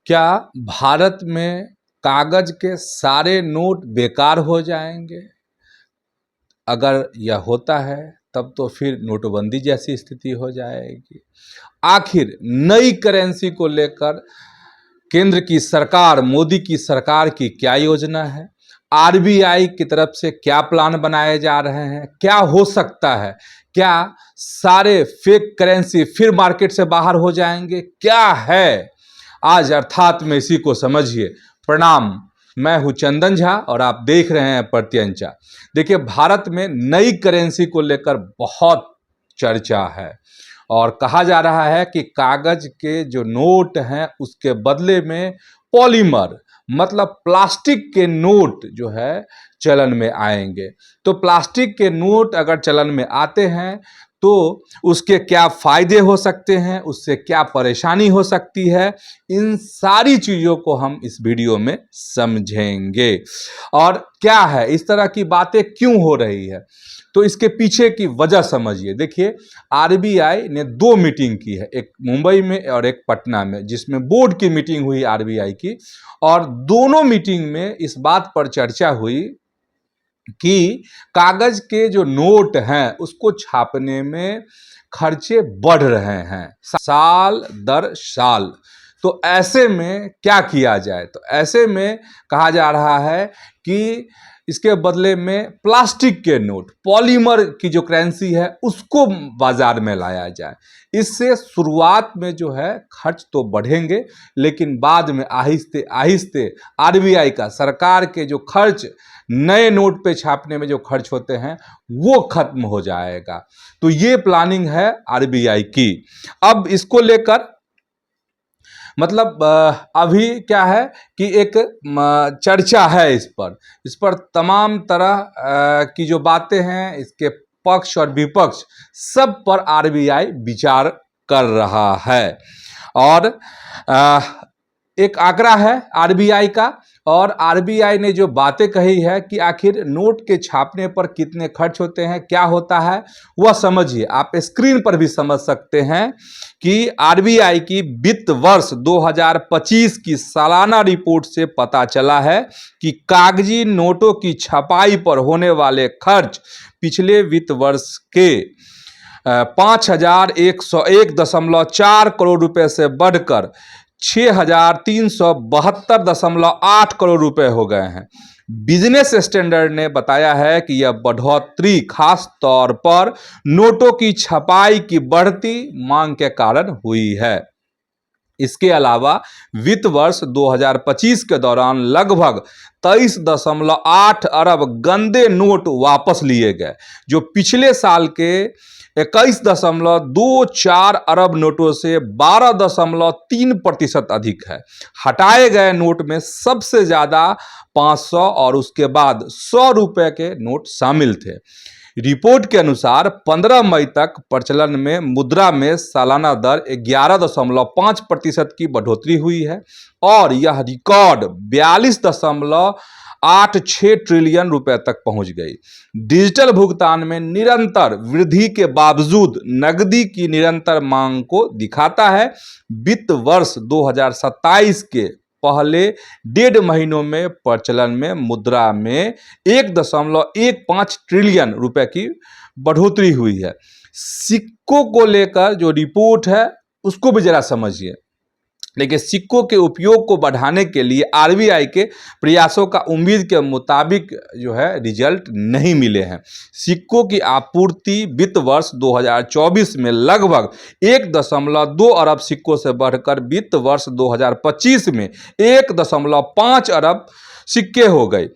क्या भारत में कागज के सारे नोट बेकार हो जाएंगे? अगर यह होता है तब तो फिर नोटबंदी जैसी स्थिति हो जाएगी। आखिर नई करेंसी को लेकर केंद्र की सरकार, मोदी की सरकार की क्या योजना है? आरबीआई की तरफ से क्या प्लान बनाए जा रहे हैं? क्या हो सकता है? क्या सारे फेक करेंसी फिर मार्केट से बाहर हो जाएंगे? क्या है आज अर्थात में इसी को समझिए। प्रणाम, मैं हूं चंदन झा और आप देख रहे हैं प्रत्यंचा। देखिए, भारत में नई करेंसी को लेकर बहुत चर्चा है और कहा जा रहा है कि कागज के जो नोट हैं उसके बदले में पॉलीमर मतलब प्लास्टिक के नोट जो है चलन में आएंगे। तो प्लास्टिक के नोट अगर चलन में आते हैं तो उसके क्या फायदे हो सकते हैं, उससे क्या परेशानी हो सकती है, इन सारी चीज़ों को हम इस वीडियो में समझेंगे। और क्या है, इस तरह की बातें क्यों हो रही है, तो इसके पीछे की वजह समझिए। देखिए, आरबीआई ने 2 मीटिंग की है, एक मुंबई में और एक पटना में, जिसमें बोर्ड की मीटिंग हुई आरबीआई की। और दोनों मीटिंग में इस बात पर चर्चा हुई कि कागज के जो नोट हैं उसको छापने में खर्चे बढ़ रहे हैं साल दर साल। तो ऐसे में क्या किया जाए? तो ऐसे में कहा जा रहा है कि इसके बदले में प्लास्टिक के नोट, पॉलीमर की जो करेंसी है उसको बाजार में लाया जाए। इससे शुरुआत में जो है खर्च तो बढ़ेंगे, लेकिन बाद में आहिस्ते आहिस्ते आरबीआई का, सरकार के जो खर्च नए नोट पे छापने में जो खर्च होते हैं वो खत्म हो जाएगा। तो ये प्लानिंग है आरबीआई की। अब इसको लेकर मतलब अभी क्या है कि एक चर्चा है इस पर तमाम तरह की जो बातें हैं, इसके पक्ष और विपक्ष सब पर आरबीआई विचार कर रहा है। और एक आंकड़ा है आरबीआई का, और आरबीआई ने जो बातें कही है कि आखिर नोट के छापने पर कितने खर्च होते हैं, क्या होता है, वह समझिए। आप स्क्रीन पर भी समझ सकते हैं कि आरबीआई की वित्त वर्ष 2025 की सालाना रिपोर्ट से पता चला है कि कागजी नोटों की छपाई पर होने वाले खर्च पिछले वित्त वर्ष के 5,101.4 करोड़ रुपए से बढ़कर 6,372.8 करोड़ रुपए हो गए हैं। बिजनेस स्टैंडर्ड ने बताया है कि यह बढ़ोतरी खास तौर पर नोटों की छपाई की बढ़ती मांग के कारण हुई है। इसके अलावा वित्त वर्ष 2025 के दौरान लगभग 23.8 अरब गंदे नोट वापस लिए गए, जो पिछले साल के 21.24 अरब नोटों से 12.3% अधिक है। हटाए गए नोट में सबसे ज़्यादा 500 और उसके बाद 100 रुपये के नोट शामिल थे। रिपोर्ट के अनुसार 15 मई तक प्रचलन में मुद्रा में सालाना दर 11.5% की बढ़ोतरी हुई है और यह रिकॉर्ड 42.86 ट्रिलियन रुपए तक पहुंच गई। डिजिटल भुगतान में निरंतर वृद्धि के बावजूद नकदी की निरंतर मांग को दिखाता है। वित्त वर्ष 2027 के पहले 1.5 महीनों में प्रचलन में मुद्रा में 1.15 ट्रिलियन रुपए की बढ़ोतरी हुई है। सिक्कों को लेकर जो रिपोर्ट है उसको भी जरा समझिए। लेकिन सिक्कों के उपयोग को बढ़ाने के लिए आरबीआई के प्रयासों का उम्मीद के मुताबिक जो है रिजल्ट नहीं मिले हैं। सिक्कों की आपूर्ति वित्त वर्ष 2024 में लगभग 1.2 अरब सिक्कों से बढ़कर वित्त वर्ष 2025 में 1.5 अरब सिक्के हो गए।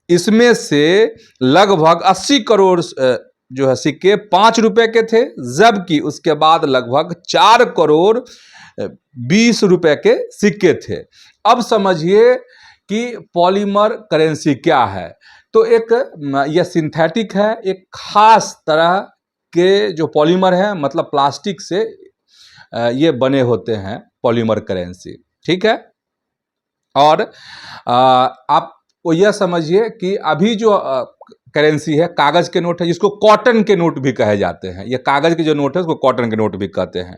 इसमें से लगभग 80 करोड़ जो है सिक्के 5 रुपए के थे, जबकि उसके बाद लगभग 4 करोड़ 20 रुपए के सिक्के थे। अब समझिए कि पॉलीमर करेंसी क्या है। तो एक यह सिंथेटिक है, एक खास तरह के जो पॉलीमर है, मतलब प्लास्टिक से ये बने होते हैं पॉलीमर करेंसी, ठीक है। और आप यह समझिए कि अभी जो करेंसी है, कागज के नोट है, जिसको कॉटन के नोट भी कहे जाते हैं। ये कागज के जो नोट है उसको कॉटन के नोट भी कहते हैं।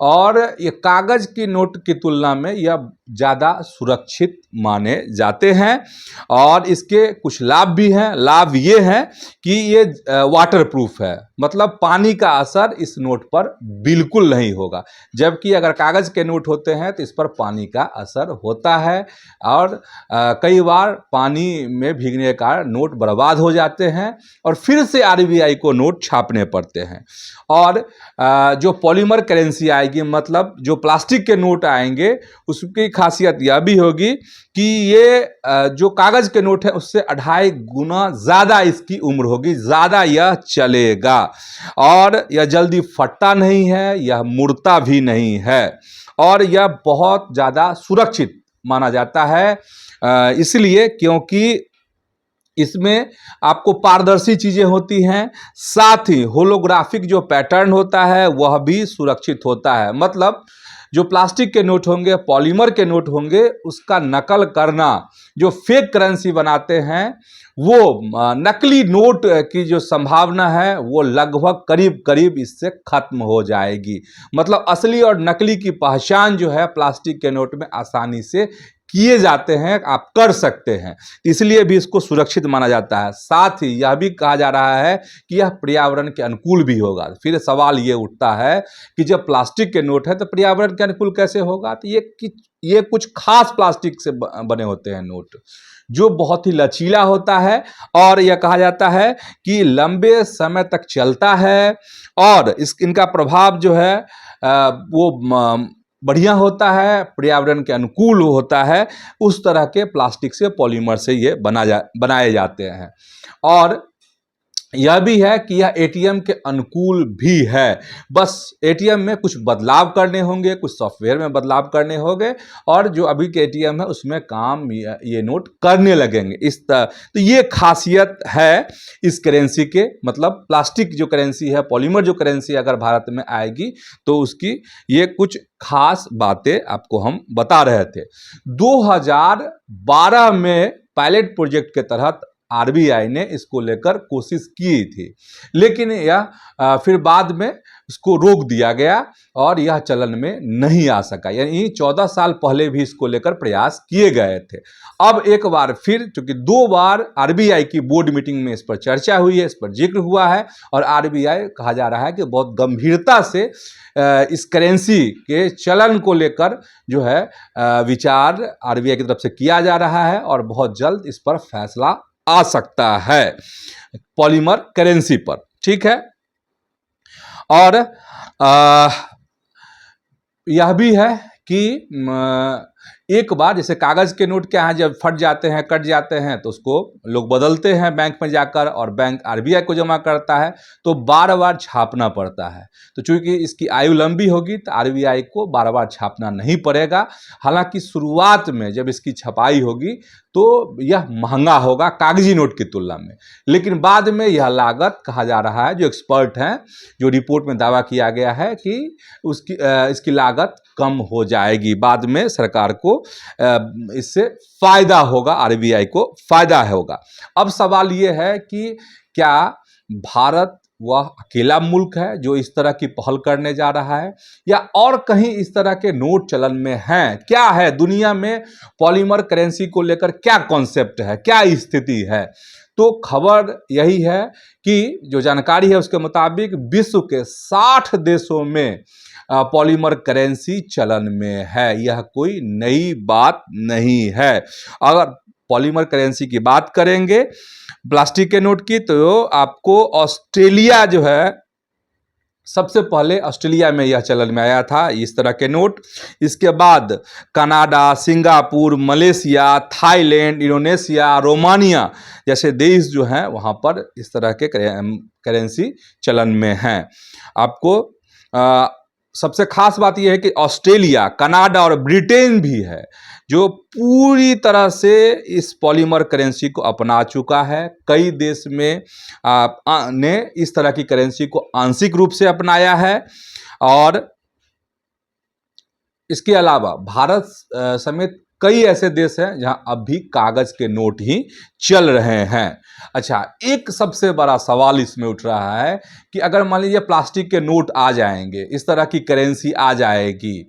और ये कागज की नोट की तुलना में यह ज़्यादा सुरक्षित माने जाते हैं। और इसके कुछ लाभ भी हैं। लाभ ये है कि ये वाटर प्रूफ है, मतलब पानी का असर इस नोट पर बिल्कुल नहीं होगा। जबकि अगर कागज के नोट होते हैं तो इस पर पानी का असर होता है, और कई बार पानी में भीगने के कारण नोट बर्बाद हो जाते हैं और फिर से आरबीआई को नोट छापने पड़ते हैं। और जो पॉलीमर करेंसी आएगी, मतलब जो प्लास्टिक के नोट आएंगे, उसकी खासियत यह भी होगी कि ये जो कागज के नोट है उससे 2.5 गुना ज़्यादा इसकी उम्र होगी, ज़्यादा यह चलेगा। और यह जल्दी फटता नहीं है, यह मुड़ता भी नहीं है, और यह बहुत ज़्यादा सुरक्षित माना जाता है। इसलिए क्योंकि इसमें आपको पारदर्शी चीज़ें होती हैं, साथ ही होलोग्राफिक जो पैटर्न होता है वह भी सुरक्षित होता है। मतलब जो प्लास्टिक के नोट होंगे, पॉलीमर के नोट होंगे, उसका नकल करना, जो फेक करेंसी बनाते हैं, वो नकली नोट की जो संभावना है वो लगभग करीब करीब इससे खत्म हो जाएगी। मतलब असली और नकली की पहचान जो है प्लास्टिक के नोट में आसानी से किए जाते हैं, आप कर सकते हैं, इसलिए भी इसको सुरक्षित माना जाता है। साथ ही यह भी कहा जा रहा है कि यह पर्यावरण के अनुकूल भी होगा। फिर सवाल ये उठता है कि जब प्लास्टिक के नोट है तो पर्यावरण के अनुकूल कैसे होगा? तो ये कुछ खास प्लास्टिक से बने होते हैं नोट, जो बहुत ही लचीला होता है, और यह कहा जाता है कि लंबे समय तक चलता है, और इनका प्रभाव जो है वो बढ़िया होता है, पर्यावरण के अनुकूल होता है। उस तरह के प्लास्टिक से, पॉलीमर से ये बनाए जाते हैं। और यह भी है कि यह एटीएम के अनुकूल भी है। बस एटीएम में कुछ बदलाव करने होंगे, कुछ सॉफ्टवेयर में बदलाव करने होंगे, और जो अभी के एटीएम है उसमें काम ये नोट करने लगेंगे। तो ये खासियत है इस करेंसी के। मतलब प्लास्टिक जो करेंसी है, पॉलीमर जो करेंसी अगर भारत में आएगी तो उसकी ये कुछ खास बातें आपको हम बता रहे थे। 2012 में पायलट प्रोजेक्ट के तहत आरबीआई ने इसको लेकर कोशिश की थी, लेकिन यह फिर बाद में इसको रोक दिया गया और यह चलन में नहीं आ सका। यानी 14 साल पहले भी इसको लेकर प्रयास किए गए थे। अब एक बार फिर, चूंकि 2 बार आरबीआई की बोर्ड मीटिंग में इस पर चर्चा हुई है, इस पर जिक्र हुआ है, और आरबीआई कहा जा रहा है कि बहुत गंभीरता से इस करेंसी के चलन को लेकर जो है विचार आरबीआई की तरफ से किया जा रहा है, और बहुत जल्द इस पर फैसला आ सकता है पॉलीमर करेंसी पर। ठीक है। और यह भी है कि एक बार जैसे कागज के नोट क्या है, जब फट जाते हैं, कट जाते हैं, तो उसको लोग बदलते हैं बैंक में जाकर, और बैंक आरबीआई को जमा करता है, तो बार बार छापना पड़ता है। तो चूंकि इसकी आयु लंबी होगी तो आरबीआई को बार बार छापना नहीं पड़ेगा। हालांकि शुरुआत में जब इसकी छपाई होगी तो यह महंगा होगा कागजी नोट की तुलना में, लेकिन बाद में यह लागत, कहा जा रहा है, जो एक्सपर्ट हैं, जो रिपोर्ट में दावा किया गया है कि इसकी लागत कम हो जाएगी। बाद में सरकार को इससे फायदा होगा, आरबीआई को फायदा होगा। अब सवाल यह है कि क्या भारत वह अकेला मुल्क है जो इस तरह की पहल करने जा रहा है, या और कहीं इस तरह के नोट चलन में हैं? क्या है दुनिया में पॉलीमर करेंसी को लेकर, क्या कॉन्सेप्ट है, क्या स्थिति है? तो खबर यही है कि जो जानकारी है उसके मुताबिक विश्व के 60 देशों में पॉलीमर करेंसी चलन में है। यह कोई नई बात नहीं है। अगर पॉलीमर करेंसी की बात करेंगे प्लास्टिक के नोट की, तो आपको ऑस्ट्रेलिया जो है, सबसे पहले ऑस्ट्रेलिया में यह चलन में आया था इस तरह के नोट। इसके बाद Canada, Singapore, Malaysia, Thailand, Indonesia, Romania जैसे देश जो हैं वहाँ पर इस तरह के करेंसी चलन में हैं। आपको सबसे खास बात यह है कि ऑस्ट्रेलिया, कनाडा और ब्रिटेन भी है जो पूरी तरह से इस पॉलीमर करेंसी को अपना चुका है। कई देश में ने इस तरह की करेंसी को आंशिक रूप से अपनाया है, और इसके अलावा भारत समेत कई ऐसे देश हैं जहां अब भी कागज के नोट ही चल रहे हैं। अच्छा, एक सबसे बड़ा सवाल इसमें उठ रहा है कि अगर मान लीजिए प्लास्टिक के नोट आ जाएंगे, इस तरह की करेंसी आ जाएगी,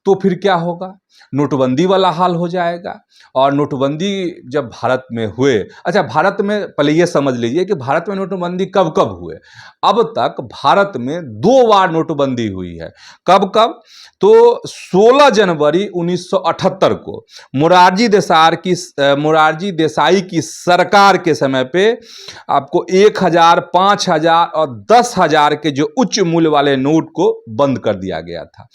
तो फिर क्या होगा? नोटबंदी वाला हाल हो जाएगा। और नोटबंदी जब भारत में हुए, अच्छा भारत में पहले ये समझ लीजिए कि भारत में नोटबंदी कब कब हुए। अब तक भारत में 2 बार नोटबंदी हुई है। कब कब? तो 16 जनवरी 1978 को मोरारजी देसाई की सरकार के समय पे आपको 1000, 5000 और 10,000 के जो उच्च मूल्य वाले नोट को बंद कर दिया गया था।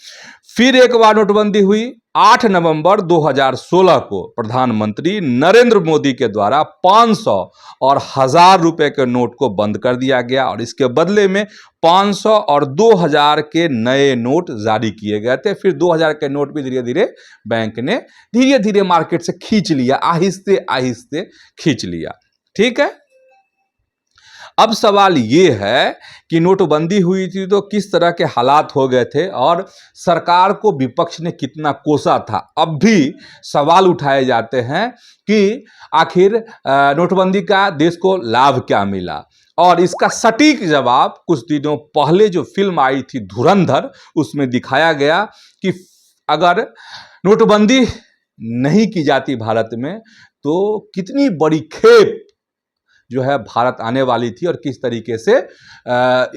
फिर एक बार नोटबंदी हुई 8 नवंबर 2016 को प्रधानमंत्री नरेंद्र मोदी के द्वारा 500 और 1000 रुपए के नोट को बंद कर दिया गया और इसके बदले में 500 और 2000 के नए नोट जारी किए गए थे। फिर 2000 के नोट भी धीरे धीरे बैंक ने धीरे धीरे मार्केट से खींच लिया, आहिस्ते आहिस्ते खींच लिया। ठीक है। अब सवाल ये है कि नोटबंदी हुई थी तो किस तरह के हालात हो गए थे और सरकार को विपक्ष ने कितना कोसा था। अब भी सवाल उठाए जाते हैं कि आखिर नोटबंदी का देश को लाभ क्या मिला, और इसका सटीक जवाब कुछ दिनों पहले जो फिल्म आई थी धुरंधर, उसमें दिखाया गया कि अगर नोटबंदी नहीं की जाती भारत में तो कितनी बड़ी खेप जो है भारत आने वाली थी और किस तरीके से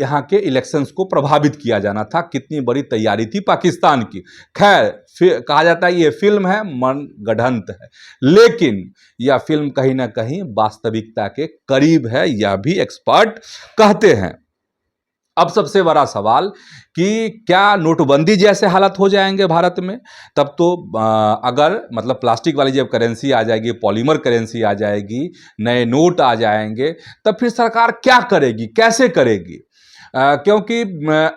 यहाँ के इलेक्शंस को प्रभावित किया जाना था, कितनी बड़ी तैयारी थी पाकिस्तान की। खैर, कहा जाता है ये फिल्म है, मनगढ़ंत है, लेकिन यह फिल्म कहीं ना कहीं वास्तविकता के करीब है, यह भी एक्सपर्ट कहते हैं। अब सबसे बड़ा सवाल कि क्या नोटबंदी जैसे हालत हो जाएंगे भारत में? तब तो अगर मतलब प्लास्टिक वाली जब करेंसी आ जाएगी, पॉलीमर करेंसी आ जाएगी, नए नोट आ जाएंगे, तब फिर सरकार क्या करेगी, कैसे करेगी? क्योंकि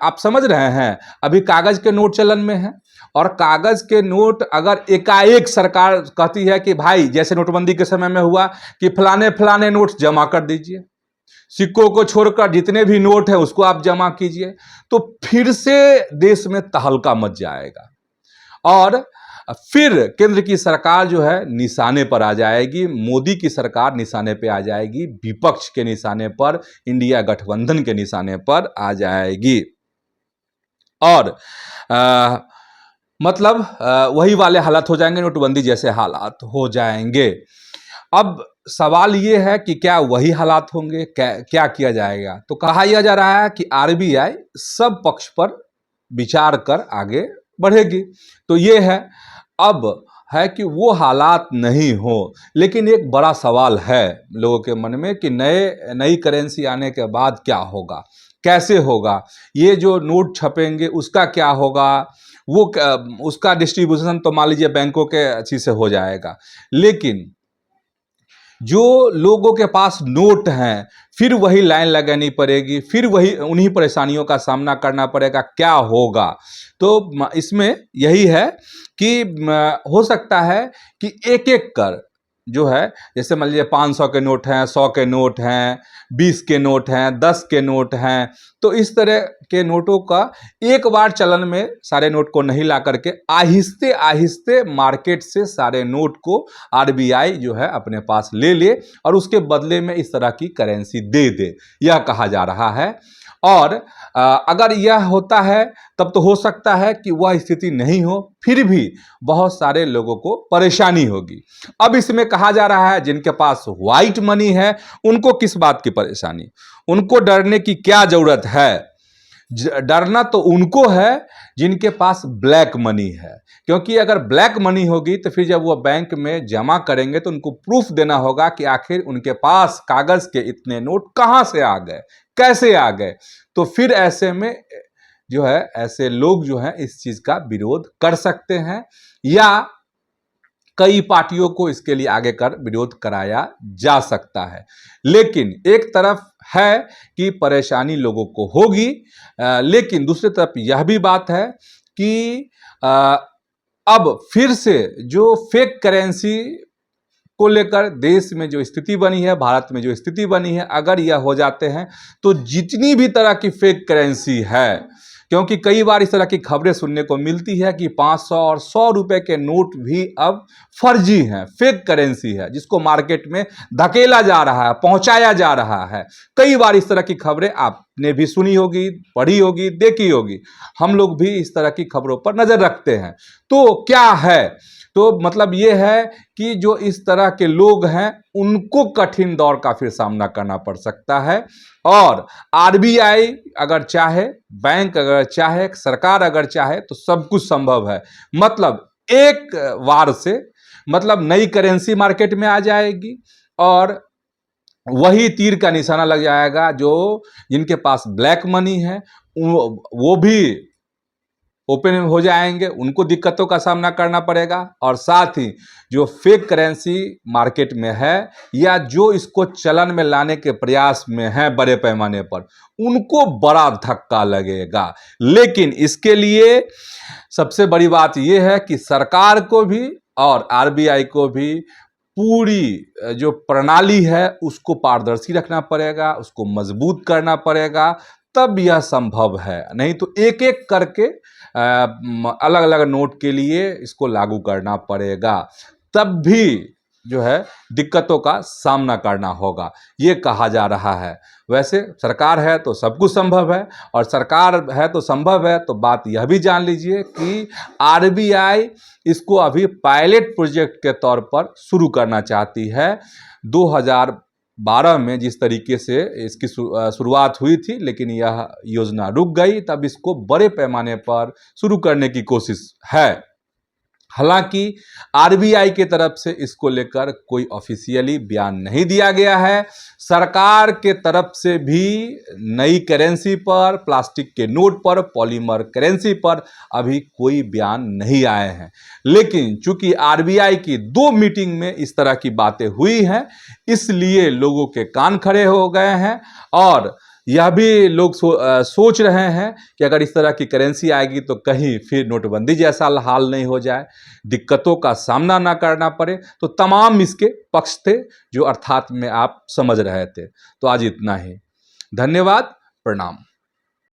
आप समझ रहे हैं अभी कागज के नोट चलन में है, और कागज के नोट अगर एकाएक सरकार कहती है कि भाई जैसे नोटबंदी के समय में हुआ कि फलाने फलाने नोट जमा कर दीजिए, सिक्कों को छोड़कर जितने भी नोट हैं उसको आप जमा कीजिए, तो फिर से देश में तहलका मच जाएगा और फिर केंद्र की सरकार जो है निशाने पर आ जाएगी, मोदी की सरकार निशाने पे आ जाएगी, विपक्ष के निशाने पर, इंडिया गठबंधन के निशाने पर आ जाएगी और मतलब वही वाले हालात हो जाएंगे, नोटबंदी जैसे हालात हो जाएंगे। अब सवाल ये है कि क्या वही हालात होंगे, क्या किया जाएगा? तो कहा यह जा रहा है कि आरबीआई सब पक्ष पर विचार कर आगे बढ़ेगी। तो ये है, अब है कि वो हालात नहीं हो, लेकिन एक बड़ा सवाल है लोगों के मन में कि नई करेंसी आने के बाद क्या होगा, कैसे होगा, ये जो नोट छपेंगे उसका क्या होगा, वो उसका डिस्ट्रीब्यूशन तो मान लीजिए बैंकों के अच्छी से हो जाएगा, लेकिन जो लोगों के पास नोट हैं फिर वही लाइन लगानी पड़ेगी, फिर वही उन्हीं परेशानियों का सामना करना पड़ेगा, क्या होगा? तो इसमें यही है कि हो सकता है कि एक एक कर जो है, जैसे मान लीजिए 500 के नोट हैं, 100 के नोट हैं, 20 के नोट हैं, 10 के नोट हैं, तो इस तरह के नोटों का एक बार चलन में सारे नोट को नहीं ला करके आहिस्ते आहिस्ते मार्केट से सारे नोट को आरबीआई जो है अपने पास ले ले और उसके बदले में इस तरह की करेंसी दे दे, यह कहा जा रहा है। और अगर यह होता है तब तो हो सकता है कि वह स्थिति नहीं हो, फिर भी बहुत सारे लोगों को परेशानी होगी। अब इसमें कहा जा रहा है जिनके पास व्हाइट मनी है उनको किस बात की परेशानी, उनको डरने की क्या जरूरत है? डरना तो उनको है जिनके पास ब्लैक मनी है, क्योंकि अगर ब्लैक मनी होगी तो फिर जब वो बैंक में जमा करेंगे तो उनको प्रूफ देना होगा कि आखिर उनके पास कागज के इतने नोट कहां से आ गए, कैसे आ गए। तो फिर ऐसे में जो है ऐसे लोग जो हैं इस चीज का विरोध कर सकते हैं या कई पार्टियों को इसके लिए आगे कर विरोध कराया जा सकता है। लेकिन एक तरफ है कि परेशानी लोगों को होगी, लेकिन दूसरी तरफ यह भी बात है कि अब फिर से जो फेक करेंसी को लेकर देश में जो स्थिति बनी है, भारत में जो स्थिति बनी है, अगर यह हो जाते हैं तो जितनी भी तरह की फेक करेंसी है क्योंकि कई बार इस तरह की खबरें सुनने को मिलती है कि 500 और 100 रुपए के नोट भी अब फर्जी हैं, फेक करेंसी है, जिसको मार्केट में धकेला जा रहा है, पहुंचाया जा रहा है। कई बार इस तरह की खबरें आपने भी सुनी होगी, पढ़ी होगी, देखी होगी। हम लोग भी इस तरह की खबरों पर नजर रखते हैं। तो क्या है, तो मतलब ये है कि जो इस तरह के लोग हैं उनको कठिन दौर का फिर सामना करना पड़ सकता है। और आरबीआई अगर चाहे, बैंक अगर चाहे, सरकार अगर चाहे तो सब कुछ संभव है। मतलब एक वार से मतलब नई करेंसी मार्केट में आ जाएगी और वही तीर का निशाना लग जाएगा। जो जिनके पास ब्लैक मनी है वो भी ओपन हो जाएंगे, उनको दिक्कतों का सामना करना पड़ेगा। और साथ ही जो फेक करेंसी मार्केट में है या जो इसको चलन में लाने के प्रयास में है बड़े पैमाने पर, उनको बड़ा धक्का लगेगा। लेकिन इसके लिए सबसे बड़ी बात यह है कि सरकार को भी और आरबीआई को भी पूरी जो प्रणाली है उसको पारदर्शी रखना पड़ेगा, उसको मजबूत करना पड़ेगा, तब यह संभव है। नहीं तो एक एक करके अलग अलग नोट के लिए इसको लागू करना पड़ेगा, तब भी जो है दिक्कतों का सामना करना होगा, ये कहा जा रहा है। वैसे सरकार है तो सब कुछ संभव है, और सरकार है तो संभव है, तो बात यह भी जान लीजिए कि आरबीआई इसको अभी पायलट प्रोजेक्ट के तौर पर शुरू करना चाहती है। 2012 में जिस तरीके से इसकी शुरुआत हुई थी, लेकिन यह योजना रुक गई, तब इसको बड़े पैमाने पर शुरू करने की कोशिश है। हालांकि आरबीआई की तरफ से इसको लेकर कोई ऑफिशियली बयान नहीं दिया गया है। सरकार के तरफ से भी नई करेंसी पर, प्लास्टिक के नोट पर, पॉलीमर करेंसी पर अभी कोई बयान नहीं आए हैं। लेकिन चूंकि आरबीआई की 2 मीटिंग में इस तरह की बातें हुई हैं, इसलिए लोगों के कान खड़े हो गए हैं। और यह भी लोग सोच रहे हैं कि अगर इस तरह की करेंसी आएगी तो कहीं फिर नोटबंदी जैसा हाल नहीं हो जाए, दिक्कतों का सामना ना करना पड़े। तो तमाम इसके पक्ष थे जो अर्थात में आप समझ रहे थे। तो आज इतना ही। धन्यवाद, प्रणाम।